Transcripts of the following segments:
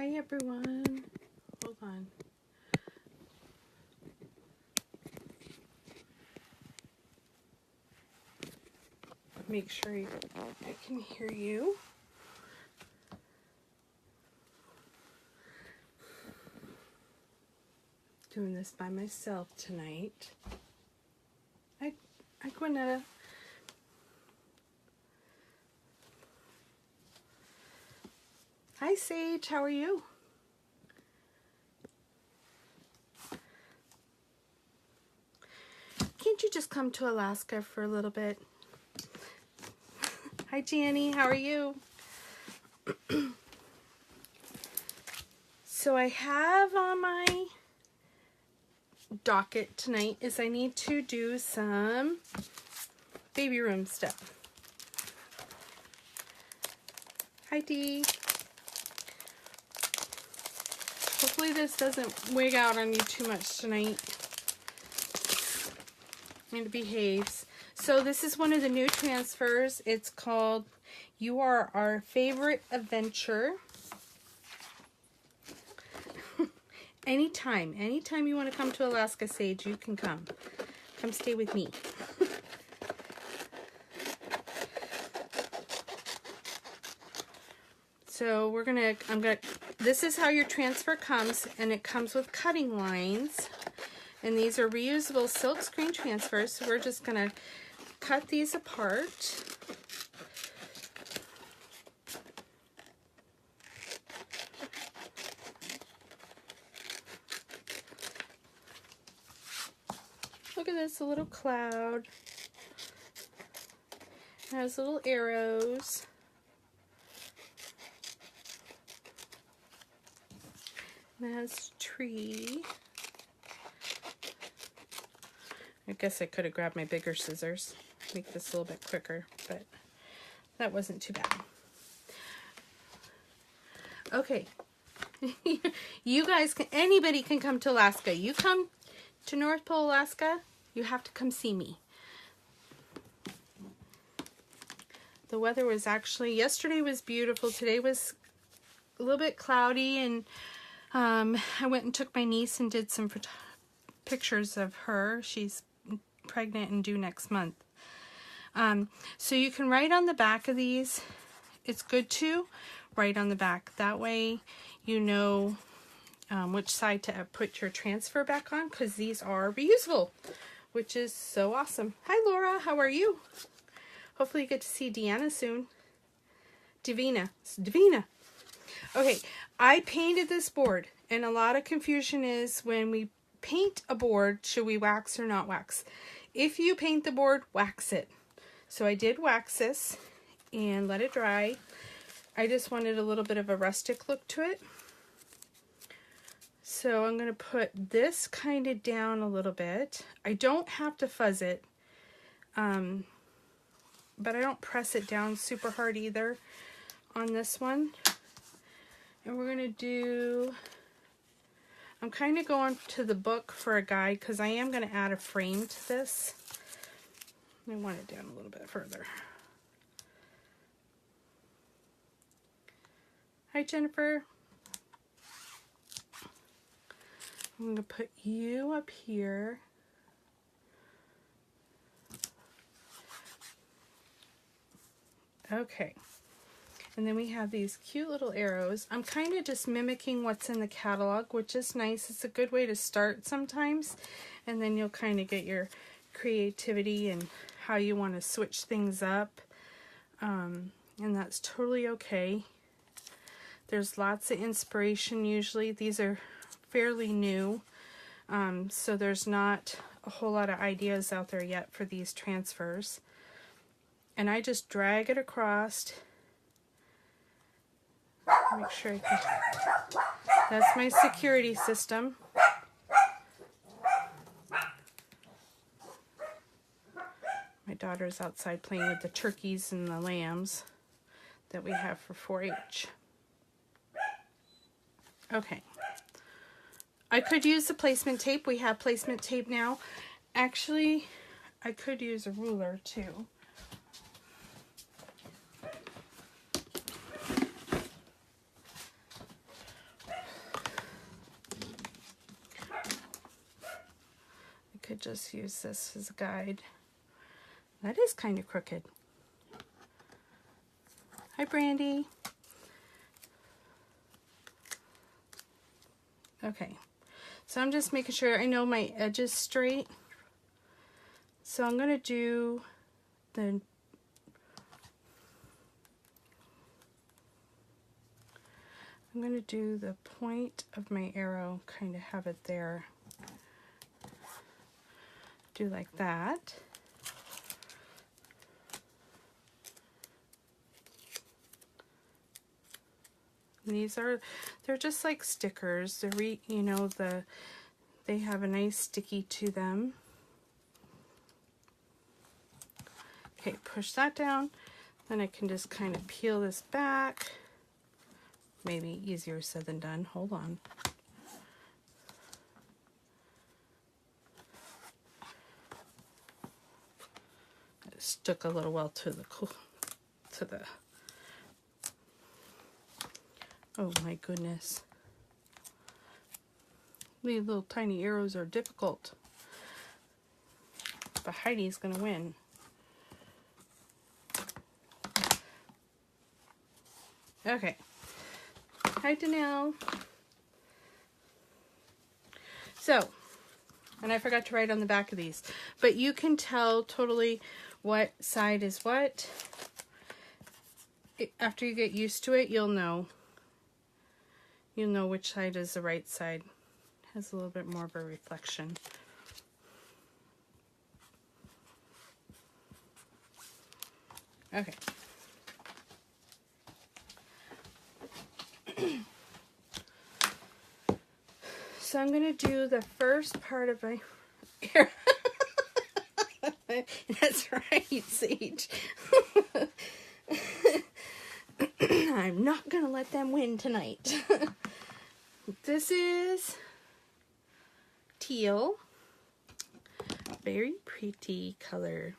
Hi everyone. Hold on. Make sure I can hear you. Doing this by myself tonight. Hi, Gwinnetta. Hi Sage, how are you? Can't you just come to Alaska for a little bit? Hi Janny, how are you? So I have on my docket tonight is I need to do some baby room stuff. Hi Dee. Hopefully this doesn't wig out on you too much tonight. And it behaves. So this is one of the new transfers. It's called You Are Our Favorite Adventure. Anytime you want to come to Alaska, Sage, you can come. Come stay with me. So this is how your transfer comes, and it comes with cutting lines. And these are reusable silk screen transfers, so we're just gonna cut these apart. Look at this, a little cloud. It has little arrows. And it has tree. I guess I could have grabbed my bigger scissors, make this a little bit quicker, but that wasn't too bad. Okay, you guys anybody can come to Alaska. You come to North Pole, Alaska, you have to come see me. The weather was actually, yesterday was beautiful, today was a little bit cloudy, and I went and took my niece and did some pictures of her. She's pregnant and due next month. So you can write on the back of these. It's good to write on the back. That way you know which side to put your transfer back on, because these are reusable, which is so awesome. Hi Laura, how are you? Hopefully you get to see Deanna soon. Davina. Okay, I painted this board, and a lot of confusion is when we paint a board, should we wax or not wax? If you paint the board, wax it. So I did wax this and let it dry. I just wanted a little bit of a rustic look to it. So I'm going to put this kind of down a little bit. I don't have to fuzz it, but I don't press it down super hard either on this one. And we're going to do, I'm kind of going to the book for a guide because I am going to add a frame to this. I want it down a little bit further. Hi Jennifer. I'm going to put you up here. Okay. And then we have these cute little arrows. I'm kind of just mimicking what's in the catalog, which is nice. It's a good way to start sometimes. And then you'll kind of get your creativity and how you want to switch things up. And that's totally okay. There's lots of inspiration usually. These are fairly new, so there's not a whole lot of ideas out there yet for these transfers. And I just drag it across. Make sure I can. That's my security system. My daughter's outside playing with the turkeys and the lambs that we have for 4-H. Okay. I could use the placement tape. We have placement tape now. Actually, I could use a ruler too. could just use this as a guide. That is kind of crooked. Hi, Brandy. Okay, so I'm just making sure I know my edges straight. So I'm going to do the point of my arrow, kind of have it there. Do like that. And these are, they're just like stickers. They're, you know, they have a nice sticky to them. Okay, push that down. Then I can just kind of peel this back. Maybe easier said than done. Hold on. It stuck a little well to the oh my goodness. These little tiny arrows are difficult. But Heidi's gonna win. Okay. Hi, Danelle. So, and I forgot to write on the back of these, but you can tell totally what side is what. After you get used to it, you'll know. You'll know which side is the right side. Has a little bit more of a reflection. Okay. So I'm going to do the first part of my hair. That's right, Sage. I'm not going to let them win tonight. This is teal. Very pretty color.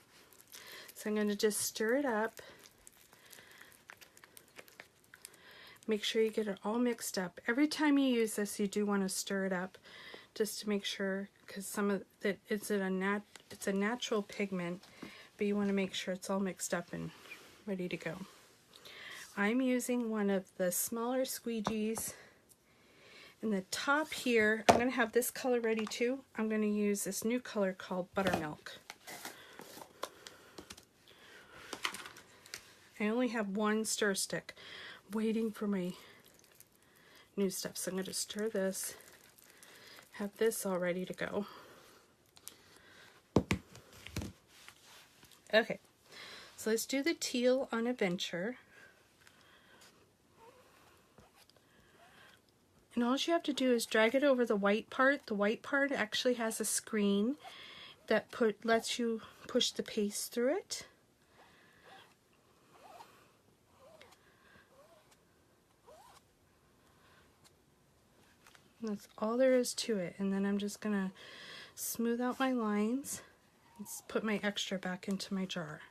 So I'm going to just stir it up. Make sure you get it all mixed up. Every time you use this, you do want to stir it up just to make sure, because some of it, it's a natural pigment, but you want to make sure it's all mixed up and ready to go. I'm using one of the smaller squeegees. In the top here, I'm going to have this color ready too. I'm going to use this new color called Buttermilk. I only have one stir stick. Waiting for my new stuff, so I'm going to stir this, have this all ready to go. Okay, so let's do the teal on Adventure. And all you have to do is drag it over the white part. The white part actually has a screen that lets you push the paste through it. That's all there is to it. And then I'm just going to smooth out my lines and put my extra back into my jar.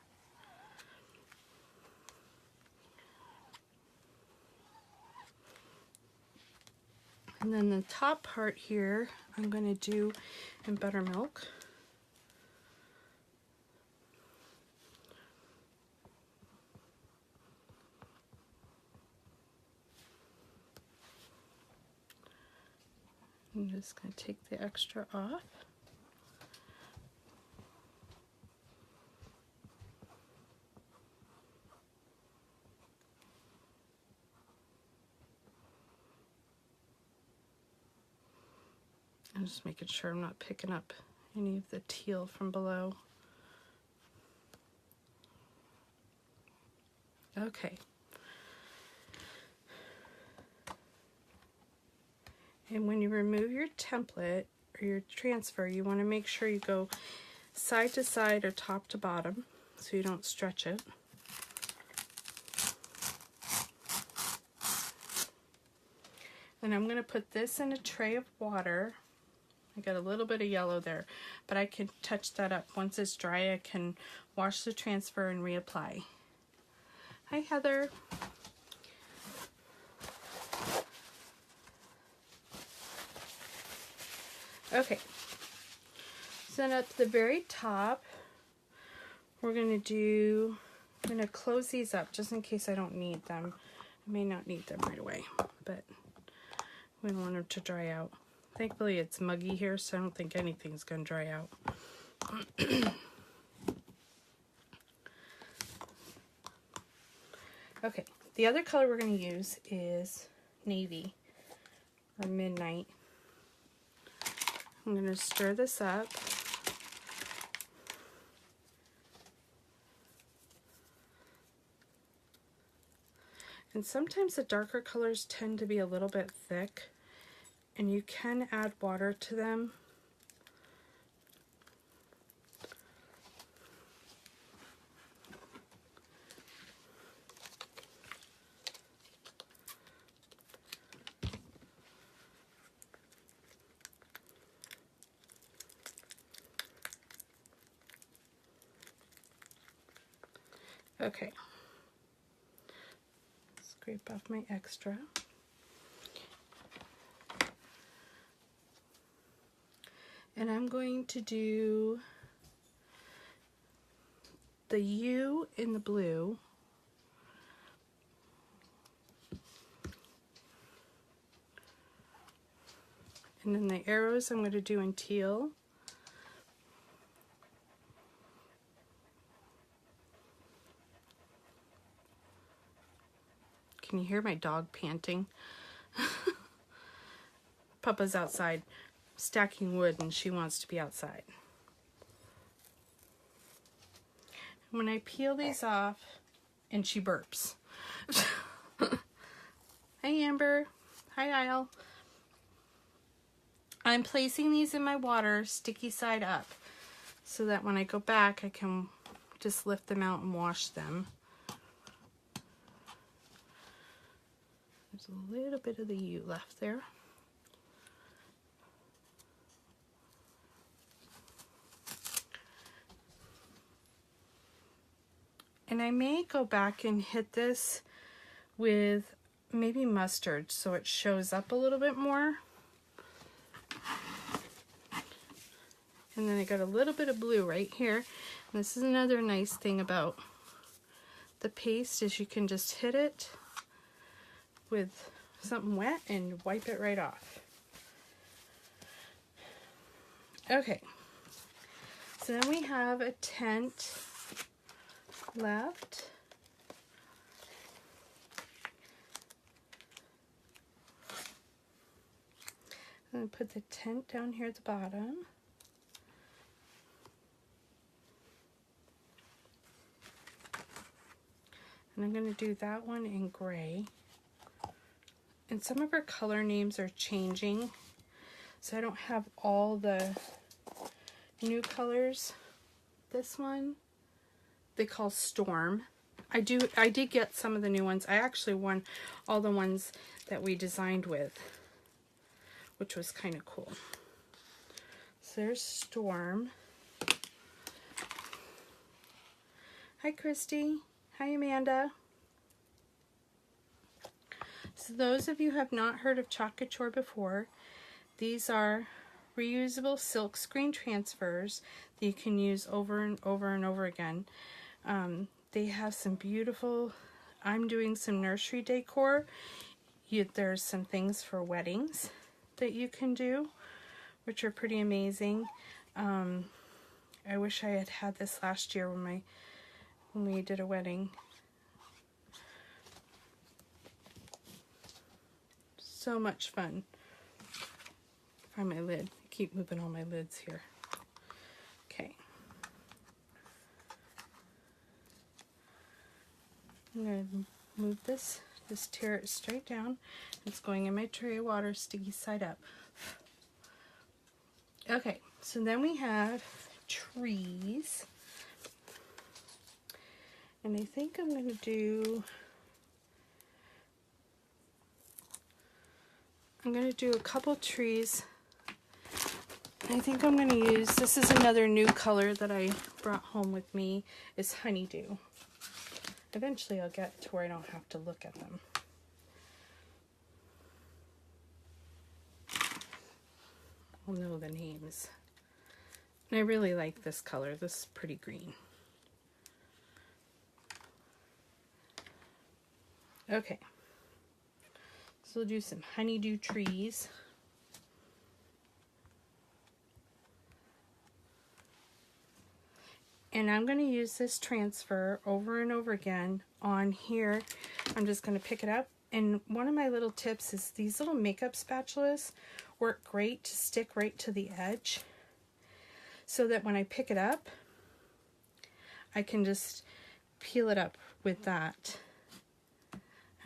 And then the top part here, I'm going to do in Buttermilk. I'm just going to take the extra off. I'm just making sure I'm not picking up any of the teal from below. Okay. And when you remove your template or your transfer, you want to make sure you go side to side or top to bottom so you don't stretch it. And I'm going to put this in a tray of water. I got a little bit of yellow there, but I can touch that up. Once it's dry, I can wash the transfer and reapply. Hi, Heather. Okay, So then at the very top, we're going to close these up just in case I don't need them. I may not need them right away, but we don't want them to dry out. Thankfully it's muggy here, so I don't think anything's going to dry out. Okay, the other color we're going to use is navy or midnight. I'm going to stir this up. And sometimes the darker colors tend to be a little bit thick, and you can add water to them. Okay. Scrape off my extra. And I'm going to do the U in the blue. And then the arrows I'm going to do in teal. Can you hear my dog panting? Papa's outside stacking wood and she wants to be outside. When I peel these off, and she burps. Hi Amber. Hi Isle. I'm placing these in my water sticky side up so that when I go back I can just lift them out and wash them. There's a little bit of the U left there. And I may go back and hit this with maybe mustard so it shows up a little bit more. And then I got a little bit of blue right here. And this is another nice thing about the paste is you can just hit it with something wet and wipe it right off. Okay, so then we have a tent left. I'm going to put the tent down here at the bottom. And I'm going to do that one in gray. And some of our color names are changing, so I don't have all the new colors. This one they call Storm. I did get some of the new ones. I actually won all the ones that we designed with, which was kind of cool. So there's Storm. Hi Christy. Hi Amanda. So those of you who have not heard of Couture before, these are reusable silk screen transfers that you can use over and over and over again. They have some beautiful, I'm doing some nursery decor. There's some things for weddings that you can do, which are pretty amazing. I wish I had had this last year when we did a wedding. So much fun. Find my lid. I keep moving all my lids here. Okay. I'm going to move this, just tear it straight down. It's going in my tray of water, sticky side up. Okay, so then we have trees. And I think I'm going to do a couple trees. I think I'm going to use, this is another new color that I brought home with me, is Honeydew. Eventually I'll get to where I don't have to look at them. I'll know the names. And I really like this color. This is pretty green. Okay. So we'll do some honeydew trees. And I'm going to use this transfer over and over again on here. I'm just going to pick it up. And one of my little tips is these little makeup spatulas work great to stick right to the edge, so that when I pick it up, I can just peel it up with that. I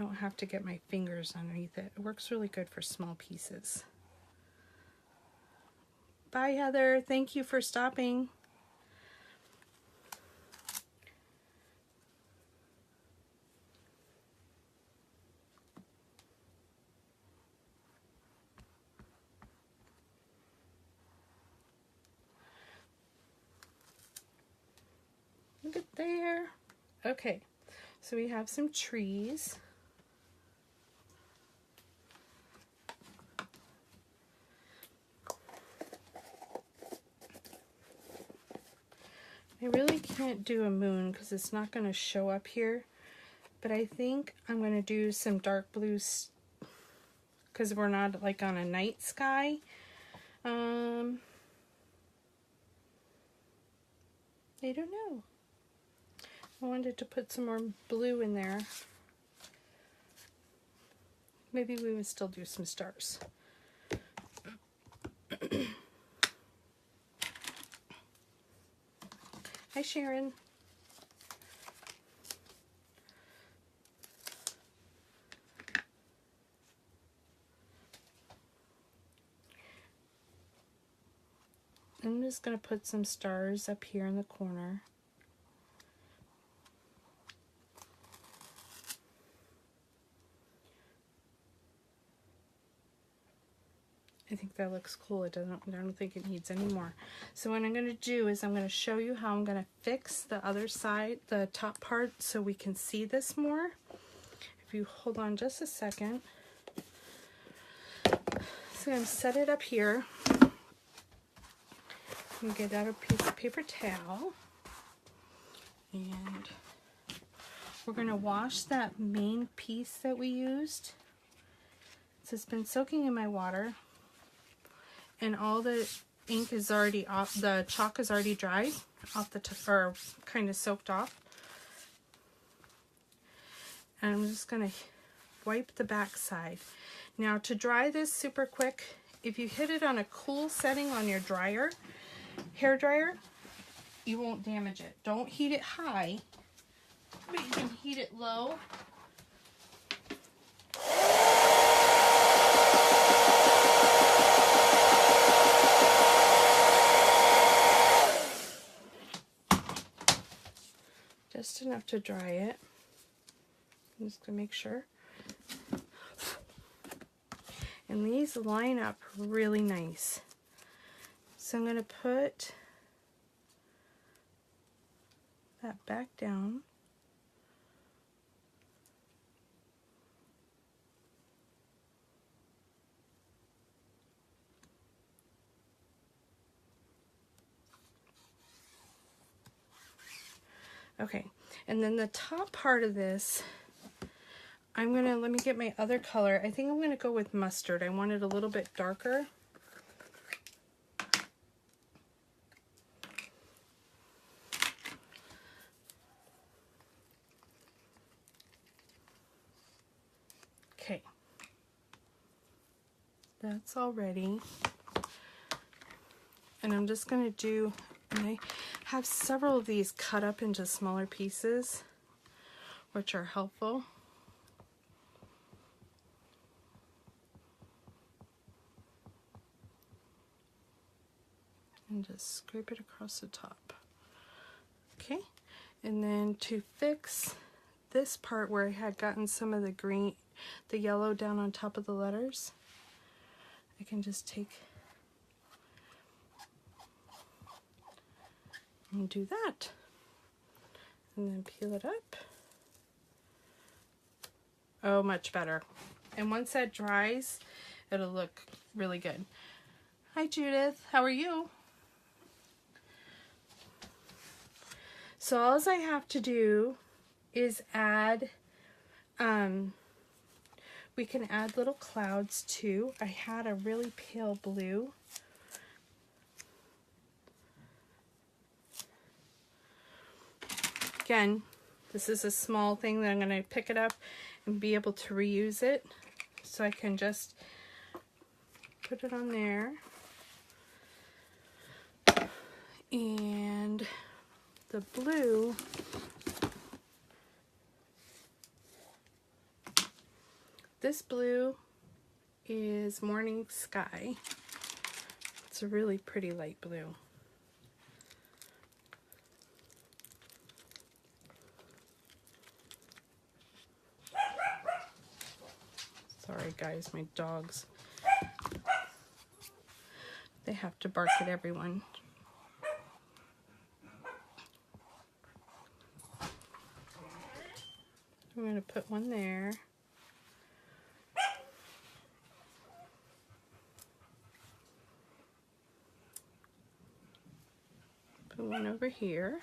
don't have to get my fingers underneath it. It works really good for small pieces. Bye, Heather. Thank you for stopping. Look at there. Okay, so we have some trees. I really can't do a moon because it's not going to show up here, but I think I'm going to do some dark blues because we're not like on a night sky. I don't know. I wanted to put some more blue in there. Maybe we would still do some stars. Hi, Sharon. I'm just going to put some stars up here in the corner. I think that looks cool. I don't think it needs any more. So what I'm going to do is I'm going to show you how I'm going to fix the other side, the top part, so we can see this more. If you hold on just a second. So I'm going to set it up here. I'm going to get out a piece of paper towel. And we're going to wash that main piece that we used. So it's been soaking in my water. And all the ink is already off, the chalk is already dried off the top, or kind of soaked off. And I'm just going to wipe the back side. Now to dry this super quick, if you hit it on a cool setting on your dryer, hair dryer, you won't damage it. Don't heat it high, but you can heat it low. Just enough to dry it. I'm just going to make sure. And these line up really nice. So I'm going to put that back down. Okay, and then the top part of this, let me get my other color. I think I'm gonna go with mustard. I want it a little bit darker. Okay, that's all ready. And I'm just gonna do, and I have several of these cut up into smaller pieces, which are helpful. And just scrape it across the top. Okay, and then to fix this part where I had gotten some of the green, the yellow down on top of the letters, I can just take and do that, and then peel it up. Oh, much better. And once that dries, it'll look really good. Hi, Judith. How are you? So all I have to do is add, we can add little clouds too. I had a really pale blue. Again, this is a small thing that I'm going to pick it up and be able to reuse it. So I can just put it on there. And the blue, this blue is Morning Sky. It's a really pretty light blue. Sorry guys, my dogs, they have to bark at everyone. I'm going to put one there. Put one over here.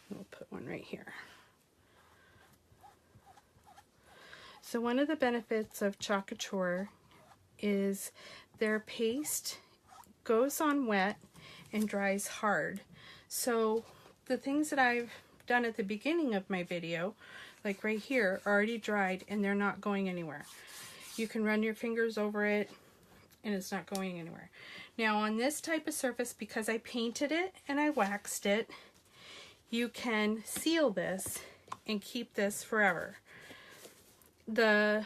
We'll put one right here. So one of the benefits of Couture is their paste goes on wet and dries hard. So the things that I've done at the beginning of my video, like right here, are already dried and they're not going anywhere. You can run your fingers over it and it's not going anywhere. Now on this type of surface, because I painted it and I waxed it, you can seal this and keep this forever. The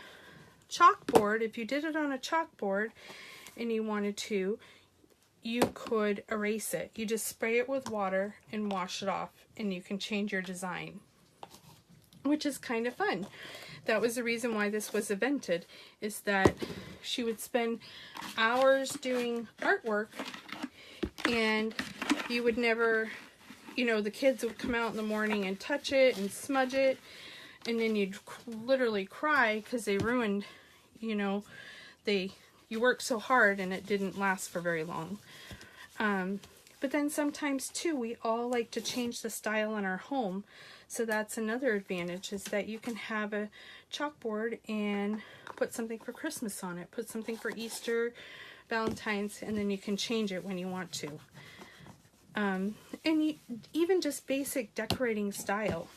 chalkboard, if you did it on a chalkboard and you wanted to, you could erase it. You just spray it with water and wash it off and you can change your design, which is kind of fun. That was the reason why this was invented, is that she would spend hours doing artwork and you would never, you know, the kids would come out in the morning and touch it and smudge it, and then you'd literally cry because they ruined, you know, you worked so hard and it didn't last for very long. But then sometimes too, we all like to change the style in our home. So that's another advantage, is that you can have a chalkboard and put something for Christmas on it, put something for Easter, Valentine's, and then you can change it when you want to. And even just basic decorating style,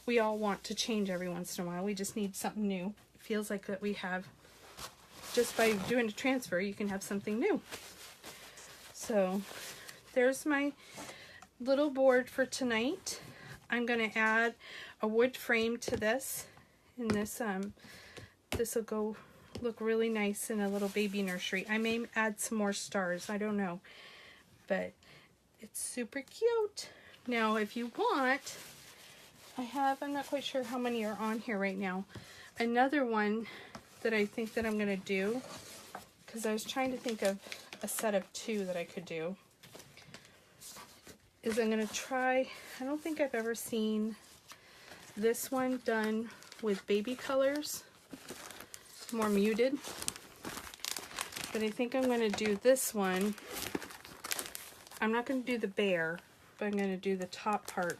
we all want to change every once in a while. We just need something new. It feels like that we have, just by doing a transfer, you can have something new. So there's my little board for tonight. I'm going to add a wood frame to this, and this will go look really nice in a little baby nursery. I may add some more stars, I don't know, but it's super cute. Now if you want, I'm not quite sure how many are on here right now. Another one that I think that I'm going to do, because I was trying to think of a set of 2 that I could do, is I'm going to try, I don't think I've ever seen this one done with baby colors, more muted, but I think I'm going to do this one. I'm not going to do the bear, but I'm going to do the top part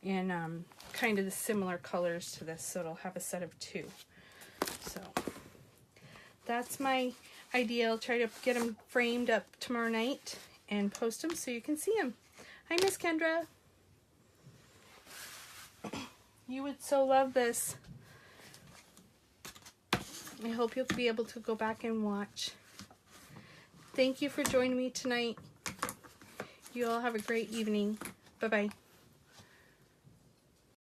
in kind of the similar colors to this, so it'll have a set of 2. So that's my idea. I'll try to get them framed up tomorrow night and post them so you can see them. Hi, Miss Kendra. You would so love this. I hope you'll be able to go back and watch. Thank you for joining me tonight. You all have a great evening. Bye-bye.